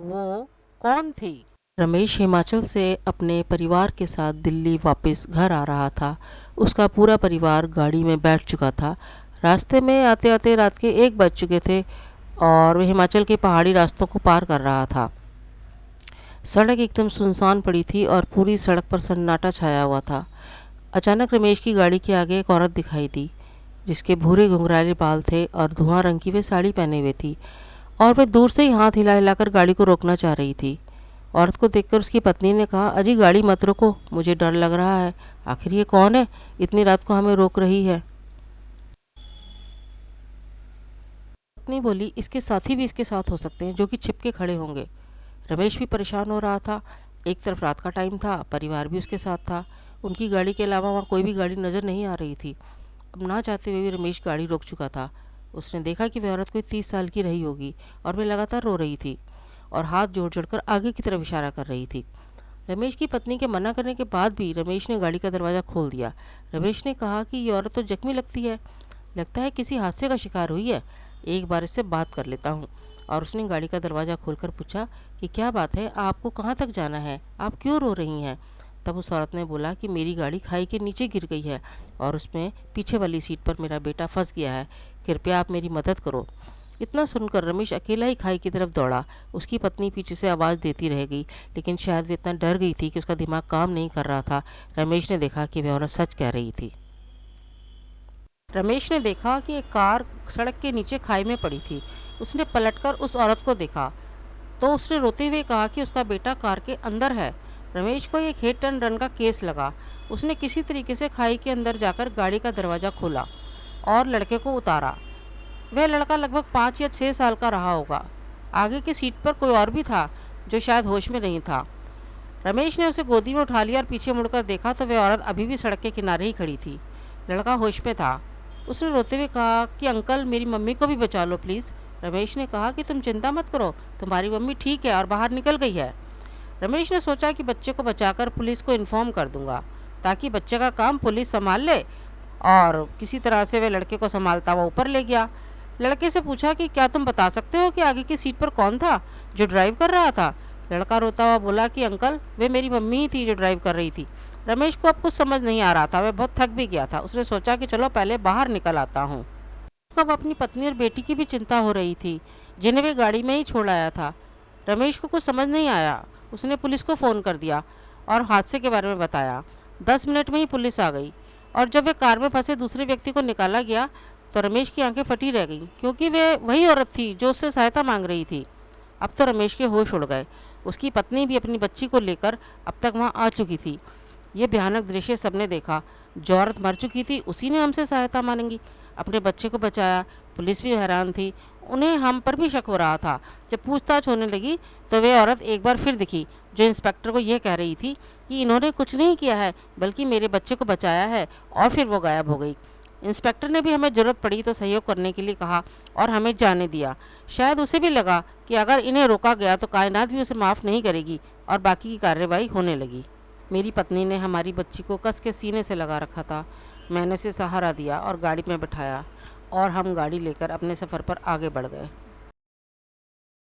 वो कौन थी? रमेश हिमाचल से अपने परिवार के साथ दिल्ली वापस घर आ रहा था। उसका पूरा परिवार गाड़ी में बैठ चुका था। रास्ते में आते आते रात के 1 बज चुके थे और वह हिमाचल के पहाड़ी रास्तों को पार कर रहा था। सड़क एकदम सुनसान पड़ी थी और पूरी सड़क पर सन्नाटा छाया हुआ था। अचानक रमेश की गाड़ी के आगे एक औरत दिखाई दी, जिसके भूरे घुंघराले बाल थे और धुआं रंग की वे साड़ी पहने हुए थी, और वह दूर से ही हाथ हिला हिलाकर गाड़ी को रोकना चाह रही थी। औरत को देखकर उसकी पत्नी ने कहा, अजी गाड़ी मत रोको, मुझे डर लग रहा है। आखिर ये कौन है, इतनी रात को हमें रोक रही है? पत्नी बोली, इसके साथी भी इसके साथ हो सकते हैं, जो कि छिपके खड़े होंगे। रमेश भी परेशान हो रहा था। एक तरफ रात का टाइम था, परिवार भी उसके साथ था। उनकी गाड़ी के अलावा वहाँ कोई भी गाड़ी नज़र नहीं आ रही थी। अब ना चाहते हुए भी रमेश गाड़ी रोक चुका था। उसने देखा कि वह औरत कोई 30 साल की रही होगी और वह लगातार रो रही थी और हाथ जोड़ जोड़कर आगे की तरफ इशारा कर रही थी। रमेश की पत्नी के मना करने के बाद भी रमेश ने गाड़ी का दरवाज़ा खोल दिया। रमेश ने कहा कि ये औरत तो जख्मी लगती है, लगता है किसी हादसे का शिकार हुई है, एक बार इससे बात कर लेता हूँ। और उसने गाड़ी का दरवाज़ा खोलकर पूछा कि क्या बात है, आपको कहाँ तक जाना है, आप क्यों रो रही हैं? तब उस औरत ने बोला कि मेरी गाड़ी खाई के नीचे गिर गई है और उसमें पीछे वाली सीट पर मेरा बेटा फंस गया है, कृपया आप मेरी मदद करो। इतना सुनकर रमेश अकेला ही खाई की तरफ दौड़ा। उसकी पत्नी पीछे से आवाज़ देती रह गई, लेकिन शायद वे इतना डर गई थी कि उसका दिमाग काम नहीं कर रहा था। रमेश ने देखा कि वह औरत सच कह रही थी। रमेश ने देखा कि एक कार सड़क के नीचे खाई में पड़ी थी। उसने पलटकर उस औरत को देखा तो उसने रोते हुए कहा कि उसका बेटा कार के अंदर है। रमेश को एक हिट एंड रन का केस लगा। उसने किसी तरीके से खाई के अंदर जाकर गाड़ी का दरवाज़ा खोला और लड़के को उतारा। वह लड़का लगभग 5 या 6 साल का रहा होगा। आगे की सीट पर कोई और भी था, जो शायद होश में नहीं था। रमेश ने उसे गोदी में उठा लिया और पीछे मुड़कर देखा तो वह औरत अभी भी सड़क के किनारे ही खड़ी थी। लड़का होश में था। उसने रोते हुए कहा कि अंकल, मेरी मम्मी को भी बचा लो प्लीज़। रमेश ने कहा कि तुम चिंता मत करो, तुम्हारी मम्मी ठीक है और बाहर निकल गई है। रमेश ने सोचा कि बच्चे को बचाकर पुलिस को इन्फॉर्म कर दूंगा, ताकि बच्चे का काम पुलिस संभाल ले। और किसी तरह से वह लड़के को संभालता हुआ ऊपर ले गया। लड़के से पूछा कि क्या तुम बता सकते हो कि आगे की सीट पर कौन था जो ड्राइव कर रहा था? लड़का रोता हुआ बोला कि अंकल, वे मेरी मम्मी ही थी जो ड्राइव कर रही थी। रमेश को अब कुछ समझ नहीं आ रहा था, वह बहुत थक भी गया था। उसने सोचा कि चलो पहले बाहर निकल आता हूँ। उसको अब अपनी पत्नी और बेटी की भी चिंता हो रही थी, जिन्हें वे गाड़ी में ही छोड़ आया था। रमेश को कुछ समझ नहीं आया। उसने पुलिस को फ़ोन कर दिया और हादसे के बारे में बताया। 10 मिनट में ही पुलिस आ गई और जब वे कार में फंसे दूसरे व्यक्ति को निकाला गया तो रमेश की आंखें फटी रह गईं, क्योंकि वे वही औरत थी जो उससे सहायता मांग रही थी। अब तो रमेश के होश उड़ गए। उसकी पत्नी भी अपनी बच्ची को लेकर अब तक वहाँ आ चुकी थी। ये भयानक दृश्य सबने देखा। जो औरत मर चुकी थी उसी ने हमसे सहायता मांगी, अपने बच्चे को बचाया। पुलिस भी हैरान थी, उन्हें हम पर भी शक हो रहा था। जब पूछताछ होने लगी तो वे औरत एक बार फिर दिखी, जो इंस्पेक्टर को यह कह रही थी कि इन्होंने कुछ नहीं किया है, बल्कि मेरे बच्चे को बचाया है। और फिर वो गायब हो गई। इंस्पेक्टर ने भी हमें ज़रूरत पड़ी तो सहयोग करने के लिए कहा और हमें जाने दिया। शायद उसे भी लगा कि अगर इन्हें रोका गया तो कायनात भी उसे माफ़ नहीं करेगी, और बाकी की कार्रवाई होने लगी। मेरी पत्नी ने हमारी बच्ची को कस के सीने से लगा रखा था। मैंने उसे सहारा दिया और गाड़ी में बैठाया और हम गाड़ी लेकर अपने सफ़र पर आगे बढ़ गए।